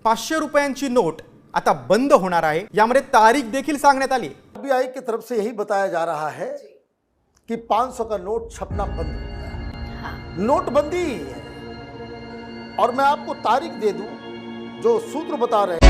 500 रुपयांची नोट आता बंद होणार आहे। यामध्ये तारीख देखील सांगण्यात आली। आरबीआई की तरफ से यही बताया जा रहा है कि 500 का नोट छपना बंद हो गया। नोटबंदी ही है। और मैं आपको तारीख दे दूं, जो सूत्र बता रहे हैं।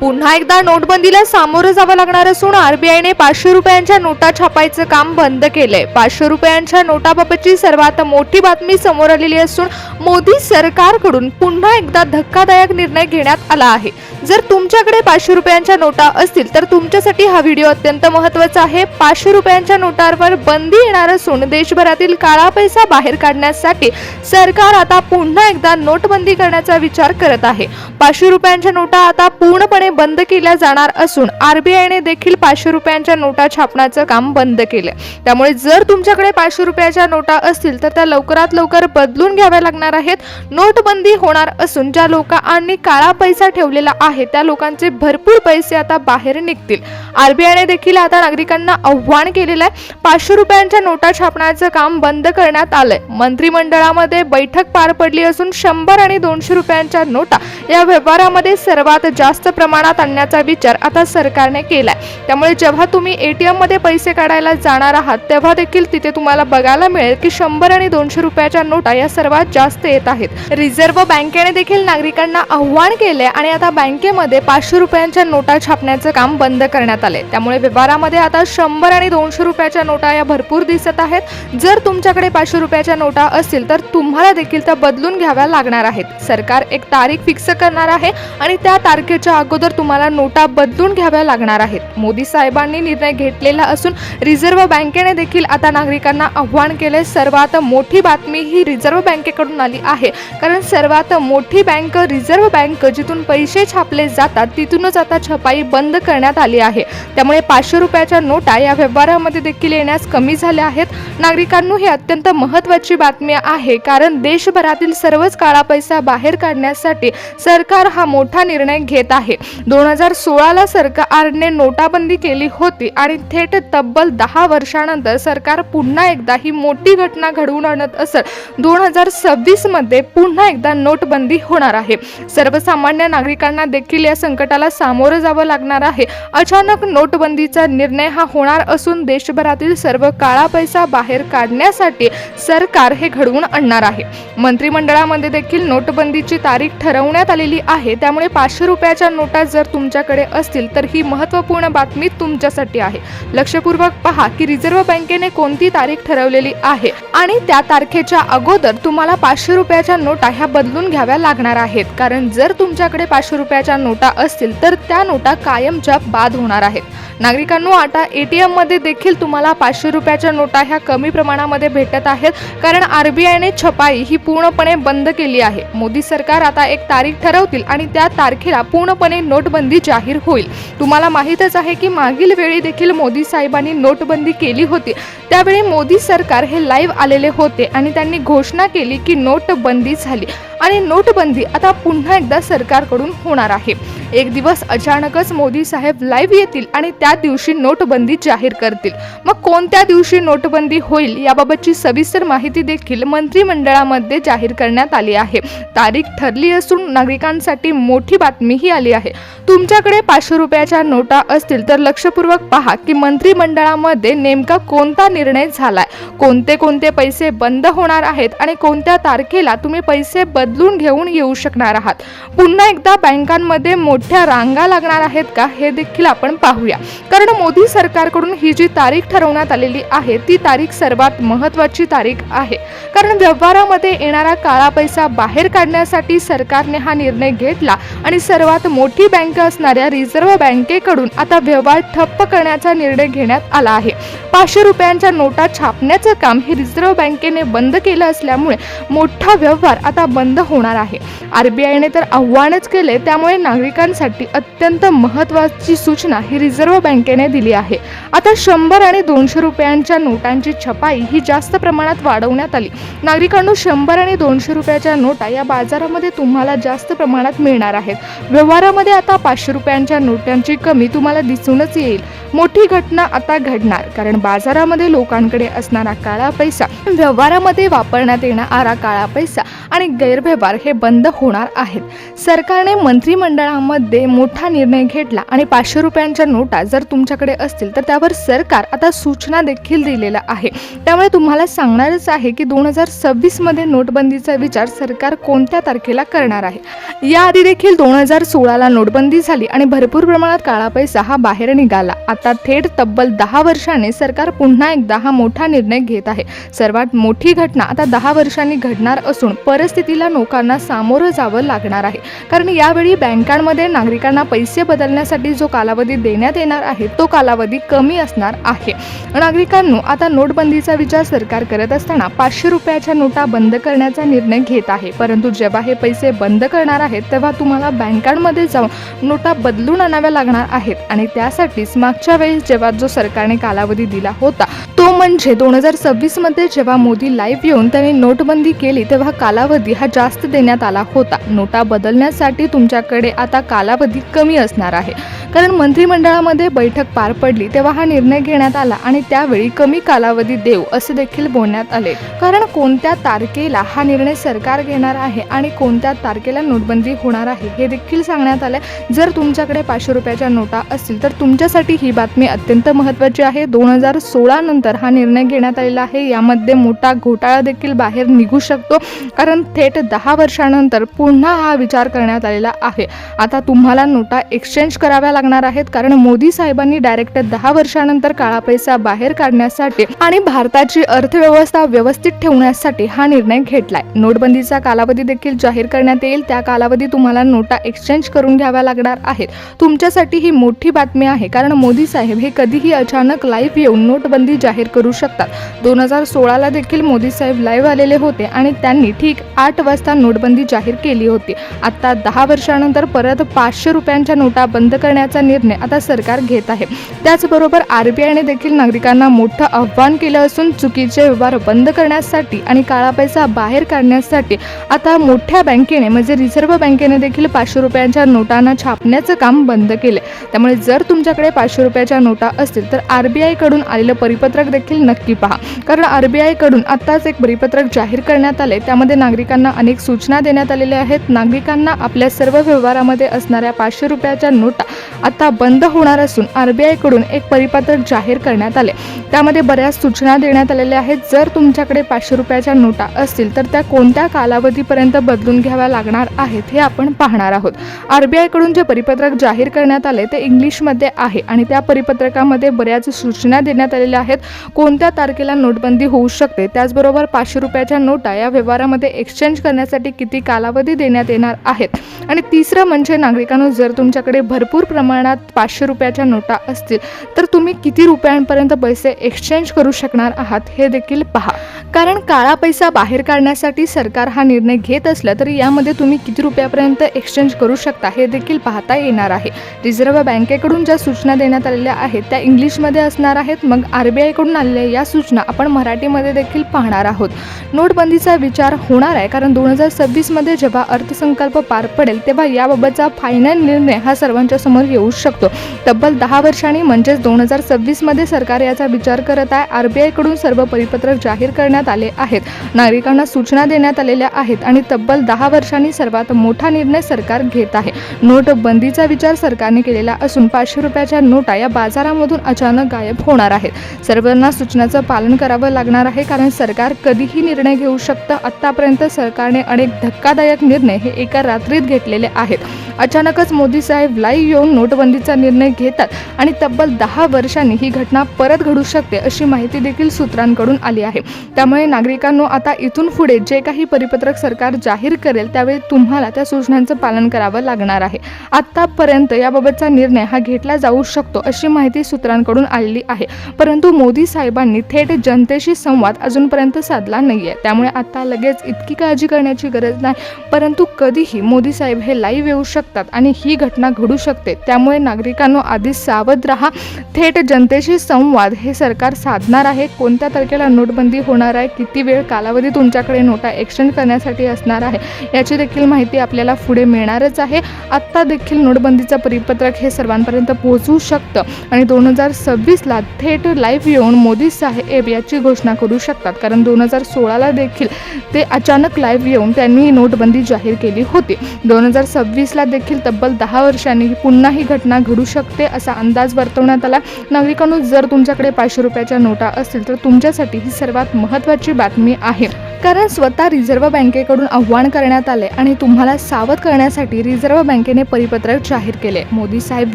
पुन्हा एकदा नोटबंदीला सामोरं जावं लागणार असून आरबीआयने 500 रुपयांच्या नोटा छापायचं काम बंद केलंय। 500 रुपयांच्या नोटाबाबतची सर्वात मोठी बातमी समोर आलेली असून मोदी सरकारकडून पुन्हा एकदा धक्कादायक निर्णय घेण्यात आला आहे। जर तुमच्याकडे 500 रुपयांच्या नोटा असतील तर तुमच्यासाठी हा व्हिडिओ अत्यंत महत्त्वाचा आहे। 500 रुपयांच्या नोटांवर बंदी येणार असून देशभरातील काळा पैसा बाहेर काढण्यासाठी सरकार आता पुन्हा एकदा नोटबंदी करण्याचा विचार करत आहे। 500 रुपयांच्या नोटा आता पूर्णपणे बंद केल्या जाणार असून आरबीआयने देखील 500 रुपयांच्या नोटा छापण्याचं काम बंद केले। त्यामुळे जर तुमच्याकडे 500 रुपयाच्या नोटा असतील तर त्या लवकरात लवकर बदलून घ्याव्या लागणार आहेत। नोटबंदी होणार असून ज्या लोकांनी काळा पैसा ठेवलेला आहे त्या लोकांचे भरपूर पैसे आता बाहेर निघतील। आरबीआयने देखील आता नागरिकांना आव्हान केलेलं आहे। 500 रुपयांच्या नोटा छापण्याचं काम बंद करण्यात आलंय। मंत्रिमंडळामध्ये बैठक पार पडली असून 100 आणि 200 रुपयांच्या नोटा या व्यवहारामध्ये सर्वात जास्त प्रमाणात आणण्याचा विचार आता सरकारने केलाय। त्यामुळे जेव्हा तुम्ही एटीएम मध्ये पैसे काढायला जाणार आहात तेव्हा देखील तिथे तुम्हाला बघायला मिळेल की 100 आणि 200 रुपयाच्या नोटा या सर्वात जास्त येत आहेत। रिझर्व्ह बँकेने देखील नागरिकांना आव्हान केले आणि आता बँकेमध्ये 500 रुपयांच्या नोटा छापण्याचं काम बंद करण्यात आले। त्यामुळे व्यवहारामध्ये आता 100 आणि 200 रुपयाच्या नोटा या भरपूर दिसत आहेत। जर तुमच्याकडे 500 रुपयाच्या नोटा असतील तर तुम्हाला देखील त्या बदलून घ्याव्या लागणार आहेत। सरकार एक तारीख फिक्स करणार आहे आणि त्या तारखेच्या अगोदर तुम्हाला नोटा बदलून घ्याव्या लागणार आहेत। मोदी साहेबांनी निर्णय घेतलेला असून रिझर्व्ह बँकेने देखील आता नागरिकांना आव्हान केले। सर्वात मोठी बातमी ही रिझर्व्ह बँकेकडून आली आहे, कारण सर्वात मोठी बँक रिझर्व्ह बँक जिथून पैसे छापले जातात तिथूनच आता छपाई बंद करण्यात आली आहे। त्यामुळे 500 रुपयाच्या नोटा या व्यवहारामध्ये देखील येण्यास कमी झाल्या आहेत। नागरिकांनो, ही अत्यंत महत्त्वाची बातमी आहे, कारण देशभरातील सर्वच काळा पैसा बाहेर काढण्यासाठी सरकार हा मोठा निर्णय घेत आहे। 2016ला सरकारने नोटाबंदी केली होती आणि थेट तब्बल 10 वर्षांनंतर सरकार पुन्हा एकदा ही मोठी घटना घडवून आणत असत। 2026 मध्ये पुन्हा एकदा नोटबंदी होणार आहे। सर्वसामान्य नागरिकांना देखील या संकटाला सामोरं जावं लागणार आहे। अचानक नोटबंदीचा निर्णय हा होणार असून देशभरातील सर्व काळा पैसा बाहेर काढण्यासाठी सरकार हे घडवून आणणार आहे। मंत्रिमंडळामध्ये देखील नोटबंदीची तारीख ठरवण्यात आलेली आहे। त्यामुळे 500 रुपयाच्या नोटा जर तुमच्याकडे असतील तर ही महत्त्वपूर्ण बातमी तुमच्यासाठी आहे। लक्षपूर्वक पहा की रिझर्व्ह बँकेने कोणती तारीख ठरवलेली आहे आणि त्या तारखेच्या अगोदर तुम्हाला 500 रुपयाच्या नोटा ह्या बदलून घ्याव्या लागणार आहेत। कारण जर तुमच्याकडे 500 रुपयाच्या नोटा असतील तर त्या नोटा कायमच्या बाद होणार आहेत। नागरिकांनो, आता एटीएम मध्ये देखील तुम्हाला 500 रुपयाच्या नोटा ह्या कमी प्रमाणामध्ये भेटत आहेत, कारण आरबीआयने छपाई ही पूर्णपणे बंद केली आहे। मोदी सरकार आता एक तारीख ठरवतील आणि त्या तारखेला पूर्णपणे नोटबंदी जाहीर होईल। तुम्हाला माहीतच आहे की मागील वेळी देखील मोदी साहेबांनी नोटबंदी केली होती। त्यावेळी मोदी सरकार हे लाईव्ह आलेले होते आणि त्यांनी घोषणा केली की नोटबंदी झाली आणि नोटबंदी आता पुन्हा एकदा सरकारकडून होणार आहे। एक दिवस अचानकच मोदी साहेब लाईव्ह येतील आणि त्या दिवशी नोटबंदी जाहीर करतील। मग कोणत्या दिवशी नोटबंदी होईल याबाबतची सविस्तर माहिती देखील मंत्रिमंडळामध्ये जाहीर करण्यात आली आहे। तारीख ठरली असून नागरिकांसाठी मोठी बातमी ही आली आहे। तुमच्याकडे 500 रुपयाच्या नोटा असतील तर लक्षपूर्वक पहा की मंत्रिमंडळामध्ये नेमका कोणता निर्णय झालाय, कोणते कोणते पैसे बंद होणार आहेत आणि कोणत्या तारखेला तुम्ही पैसे बदलून घेऊन येऊ शकणार आहात। पुन्हा एकदा बँकांमध्ये मोठ्या रांगा लागणार आहेत का हे देखील आपण पाहूया, कारण मोदी सरकारकडून ही जी तारीख ठरवण्यात आलेली आहे ती तारीख सर्वात महत्त्वाची तारीख आहे। कारण व्यवहारामध्ये येणारा काळा पैसा बाहेर काढण्यासाठी सरकारने हा निर्णय घेतला आणि सर्वात मोठी बँक असणाऱ्या रिझर्व्ह बँकेकडून आता व्यवहार ठप्प करण्याचा निर्णय घेण्यात आला आहे। 500 रुपयांच्या नोटा छापण्याचं काम हे रिझर्व्ह बँकेने बंद केलं असल्यामुळे मोठा व्यवहार आता बंद बंद होणार आहे. RBIने तर आव्हानच केले, त्यामुळे नागरिकांसाठी अत्यंत महत्त्वाची सूचना ही रिझर्व्ह बँकेने दिली आहे. आता 100 आणि 200 रुपयांच्या नोटांची छपाई ही जास्त प्रमाणात वाढवण्यात आली. नागरिकांनो, 100 आणि 200 रुपयाच्या नोटा या बाजारामध्ये तुम्हाला जास्त प्रमाणात मिळणार आहेत. व्यवहारामध्ये आता 500 रुपयांच्या नोटांची कमी तुम्हाला दिसूनच येईल. मोठी घटना आता घडणार, कारण बाजारामध्ये लोकांकडे असणारा काळा पैसा, व्यवहारामध्ये वापरण्यात येणारा काळा पैसा आणि गैरव्यवहार हे बंद होणार आहेत. सरकारने मंत्रिमंडळामध्ये मोठा निर्णय घेतला आणि 500 रुपयांच्या नोटा जर तुमच्याकडे असतील तर त्यावर सरकार आता सूचना देखील दिलेला आहे. त्यामुळे तुम्हाला सांगणारच आहे की 2026 मध्ये नोटबंदीचा विचार सरकार कोणत्या तारखेला करणार आहे. याआधी देखील 2016ला नोटबंदी झाली आणि भरपूर प्रमाणात काळा पैसा हा बाहेर निघाला. आता थेट तब्बल 10 वर्षांनी सरकार पुन्हा एकदा हा मोठा निर्णय घेत आहे. सर्वात मोठी घटना आता 10 वर्षांनी घडणार असून परिस्थितीला लोकांना सामोरं जावं लागणार आहे. कारण यावेळी बँकांमध्ये नागरिकांना पैसे बदलण्यासाठी जो कालावधी देण्यात येणार आहे तो कालावधी कमी असणार आहे. नागरिकांनो, आता नोटबंदीचा विचार सरकार करत असताना 500 रुपयाच्या नोटा बंद करण्याचा निर्णय घेत आहे. परंतु जेव्हा हे पैसे बंद करणार आहेत तेव्हा तुम्हाला बँकांमध्ये जाऊन नोटा बदलून आणाव्या लागणार आहेत. आणि त्यासाठीच मागच्या वेळेस जेव्हा जो सरकारने कालावधी दिला होता तो म्हणजे 2026 मध्ये जेव्हा मोदी लाईव्ह येऊन त्यांनी नोटबंदी केली तेव्हा कालावधी हा जास्त देण्यात आला होता. नोटा बदलण्यासाठी तुमच्याकडे आता कालावधी कमी असणार आहे. कारण मंत्रिमंडळामध्ये बैठक पार पडली तेव्हा हा निर्णय घेण्यात आला आणि त्यावेळी कमी कालावधी देऊ असे देखील बोलण्यात आले. कारण कोणत्या तारखेला हा निर्णय सरकार घेणार आहे आणि कोणत्या तारखेला नोटबंदी होणार आहे हे देखील सांगण्यात आले. जर तुमच्याकडे 500 रुपयाच्या नोटा असतील तर तुमच्यासाठी ही बातमी अत्यंत महत्त्वाची आहे. 2016 नंतर हा निर्णय घेण्यात आलेला आहे. यामध्ये मोठा घोटाळा देखील बाहेर निघू शकतो, कारण थेट 10 वर्षानंतर पुन्हा हा विचार करण्यात आलेला आहे. आता तुम्हाला नोटा एक्सचेंज कराव्या लागणार आहेत, कारण मोदी साहेबांनी डायरेक्ट 10 वर्षानंतर काळा पैसा बाहेर काढण्यासाठी आणि भारताची अर्थव्यवस्था व्यवस्थित ठेवण्यासाठी हा निर्णय घेतलाय. नोटबंदीचा कालावधी देखील जाहीर करण्यात येईल. त्या कालावधी तुम्हाला नोटा एक्सचेंज करून घ्याव्या लागणार आहेत. तुमच्यासाठी ही मोठी बातमी आहे, कारण मोदी साहेब हे कधीही अचानक लाईव्ह येऊन नोटबंदी जाहीर करू शकतात. 2016ला देखील मोदी साहेब लाईव्ह आलेले होते आणि त्यांनी ठीक 8 वाजता नोटबंदी जाहीर केली होती. आता 10 वर्षानंतर परत 500 रुपयांच्या नोटा बंद करण्याचा निर्णय आता सरकार घेत आहे. त्याचबरोबर RBIने देखील नागरिकांना मोठं आव्हान केलं असून चुकीचे व्यवहार बंद करण्यासाठी आणि काळा पैसा बाहेर काढण्यासाठी आता मोठ्या बँकेने म्हणजे रिझर्व्ह बँकेने देखील 500 रुपयांच्या नोटांना छापण्याचं काम बंद केले. त्यामुळे जर तुमच्याकडे 500 रुपयाच्या नोटा असतील तर RBI कडून आलेलं परिपत्रक देखील नक्की पहा, कारण RBI कडून आत्ताच एक परिपत्रक जाहीर करण्यात आले. त्यामध्ये नागरिकांना अनेक सूचना देण्यात आलेल्या आहेत. नागरिकांना आपल्या सर्व व्यवहारामध्ये असणाऱ्या 500 रुपयाच्या नोटा आता बंद होणार असून RBI कडून एक परिपत्रक जाहीर करण्यात आले. त्यामध्ये बऱ्याच सूचना देण्यात आलेल्या आहेत. जर तुमच्याकडे 500 रुपयाच्या नोटा असतील तर त्या कोणत्या कालावधीपर्यंत बदलून घ्याव्या लागणार आहेत हे आपण पाहणार आहोत. RBI कडून जे परिपत्रक जाहीर करण्यात आले ते इंग्लिशमध्ये आहे आणि त्या परिपत्रकामध्ये बऱ्याच सूचना देण्यात आलेल्या आहेत. कोणत्या तारखेला नोटबंदी होऊ शकते, त्याचबरोबर 500 रुपयाच्या नोटा या व्यवहारामध्ये एक्सचेंज करण्यासाठी किती कालावधी देण्यात येणार आहेत. आणि तिसरं म्हणजे नागरिकांनो, जर तुमच्याकडे भरपूर प्रमाणात 500 रुपयाच्या नोटा असतील तर तुम्ही किती रुपयांपर्यंत पैसे एक्सचेंज करू शकणार आहात हे देखील पहा. कारण काळा पैसा बाहेर काढण्यासाठी सरकार हा निर्णय घेत असला तरी यामध्ये तुम्ही किती रुपयापर्यंत एक्सचेंज करू शकता हे देखील पाहता येणार आहे. रिझर्व्ह बँकेकडून ज्या सूचना देण्यात आलेल्या आहेत त्या इंग्लिशमध्ये असणार आहेत. मग RBI कडून आलेल्या या सूचना आपण मराठीमध्ये देखील पाहणार आहोत. नोटबंदीचा विचार होणार आहे, कारण 2026 मध्ये जेव्हा अर्थसंकल्प पार पडेल तेव्हा याबाबतचा फायनल निर्णय हा सर्वांच्या समोर येऊ शकतो. तब्बल 10 वर्षांनी म्हणजेच 2026 मध्ये सरकार याचा विचार करत आहे. RBI कडून सर्व परिपत्रक जाहीर करण्यात आले आहेत. नागरिकांना सूचना देण्यात आलेल्या आहेत आणि तब्बल 10 वर्षांनी सर्वात मोठा निर्णय सरकार घेत आहे. नोटबंदीचा विचार सरकारने केलेला असून 500 रुपयाच्या नोटा या बाजारामधून अचानक गायब होणार आहेत. सर्वांना सूचनाचं पालन करावं लागणार आहे, कारण सरकार कधीही निर्णय घेऊ शकतं. आतापर्यंत सरकारने अनेक धक्कादायक निर्णय हे एका रात्रीत घेतलेले आहेत. अचानकच मोदी साहेब लाईव्ह येऊन नोटबंदीचा निर्णय घेतात आणि तब्बल 10 वर्षांनी ही घटना परत घडू शकते अशी माहिती देखील सूत्रांकडून आली आहे. त्यामुळे नागरिकांनो, आता इथून पुढे जे काही परिपत्रक सरकार जाहीर करेल त्यावेळी तुम्हाला त्या सूचनांचं पालन करावं लागणार आहे. आतापर्यंत याबाबतचा निर्णय हा घेतला जाऊ शकतो अशी माहिती सूत्रांकडून आलेली आहे. परंतु मोदी साहेबांनी थेट जनतेशी संवाद अजूनपर्यंत साधला नाहीये. त्यामुळे आता लगेच इतकी काळजी करण्याची गरज नाही. परंतु कधीही मोदी साहेब हे लाईव्ह येऊ शकतात आणि ही घटना घडू शकते. त्यामुळे नागरिकांनो, आधी सावध राहा. थेट जनतेशी संवाद हे सरकार साधणार आहे. कोणत्या तारखेला नोटबंदी होणार आहे, किती वेळ कालावधी तुमच्याकडे नोटा एक्सचेंज करण्यासाठी असणार आहे याची देखील माहिती आपल्याला पुढे मिळणारच आहे. आत्ता देखील नोटबंदीचं परिपत्रक हे सर्वांपर्यंत पोहोचू शकतं आणि 2026ला थेट लाईव्ह येऊन मोदी साहेब याची घोषणा करू शकतात. कारण 2016ला देखील ते अचानक लाईव्ह येऊन त्यांनी नोटबंदी जाहीर केली होती. 2026ला देखील तब्बल 10 वर्षांनी पुन्हा ही घटना घडू शकते असा अंदाज वर्तवण्यात आला. नागरिकांनो, जर तुमच्याकडे 500 रुपयाच्या नोटा असतील तर तुमच्यासाठी ही सर्वात महत्त्वाची बातमी आहे. कारण स्वतः रिझर्व्ह बँकेकडून आव्हान करण्यात आले आणि तुम्हाला सावध करण्यासाठी रिझर्व्ह बँकेने परिपत्रक जाहीर केले. मोदी साहेब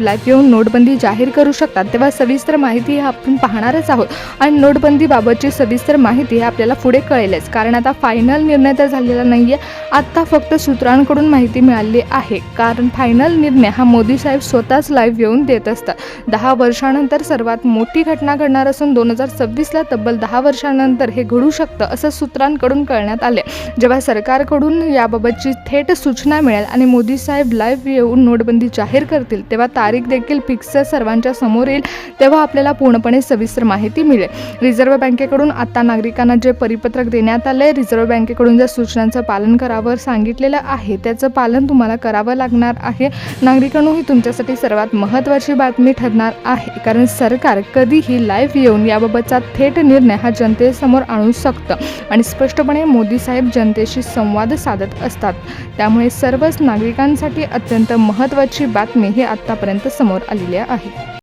लाईव्ह येऊन नोटबंदी जाहीर करू शकतात. तेव्हा सविस्तर माहिती आपण पाहणारच आहोत आणि नोटबंदीबाबतची सविस्तर माहिती आपल्याला पुढे कळेलच. कारण आता फायनल निर्णय तर झालेला नाहीये. आता फक्त सूत्रांकडून माहिती मिळाली आहे. कारण फायनल निर्णय हा मोदी साहेब स्वतःच लाईव्ह येऊन देत असतात. 10 वर्षानंतर सर्वात मोठी घटना घडणार असून 2026ला तब्बल 10 वर्षानंतर हे घडू शकतं असं सूत्रांकडून कळण्यात आले. जेव्हा सरकारकडून याबाबतची थेट सूचना मिळेल आणि मोदी साहेब लाईव्ह येऊन नोटबंदी जाहीर करतील तेव्हा तारीख देखील फिक्स सर्वांच्या समोर येईल. तेव्हा आपल्याला पूर्णपणे सविस्तर माहिती मिळेल. रिझर्व्ह बँकेकडून आता नागरिकांना जे परिपत्रक देण्यात आले, रिझर्व्ह बँकेकडून ज्या सूचनांचं पालन करावं सांगितलेलं आहे त्याचं पालन तुम्हाला करावं लागणार आहे. नागरिकांनो, ही तुमच्यासाठी सर्वात महत्त्वाची बातमी ठरणार आहे. कारण सरकार कधीही लाईव्ह येऊन याबाबतचा थेट निर्णय हा जनतेसमोर आणू शकतं आणि स्पष्टपणे मोदी साहेब जनतेशी संवाद साधत असतात. त्यामुळे सर्वच नागरिकांसाठी अत्यंत महत्त्वाची बातमी ही आत्तापर्यंत समोर आलेली आहे.